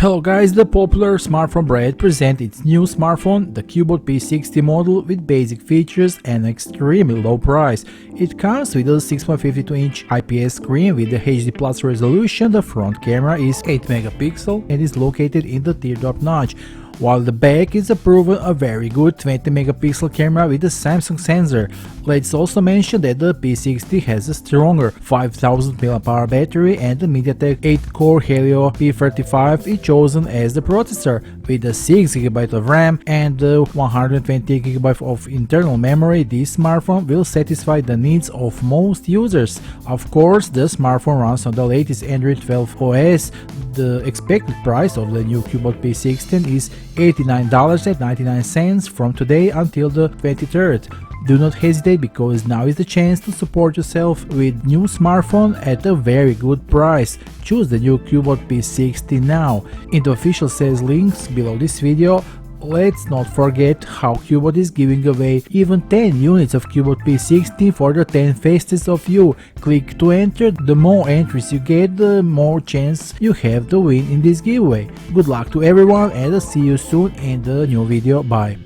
Hello guys, the popular smartphone brand presents its new smartphone, the Cubot P60 model with basic features and extremely low price. It comes with a 6.52-inch IPS screen with the HD Plus resolution. The front camera is 8 megapixel and is located in the teardrop notch, while the back is proven a very good 20 megapixel camera with a Samsung sensor. Let's also mention that the P60 has a stronger 5000 mAh battery, and the MediaTek 8-core Helio P35 is chosen as the processor. With a 6GB of RAM and 128GB of internal memory, this smartphone will satisfy the needs of most users. Of course, the smartphone runs on the latest Android 12 OS. The expected price of the new Cubot P60 is $89.99 from today until the 23rd. Do not hesitate, because now is the chance to support yourself with new smartphone at a very good price. Choose the new Cubot P60 now. In the official sales links below this video, let's not forget how Cubot is giving away even 10 units of Cubot P60 for the 10 fastest of you. Click to enter. The more entries you get, the more chance you have to win in this giveaway. Good luck to everyone, and I'll see you soon in the new video. Bye.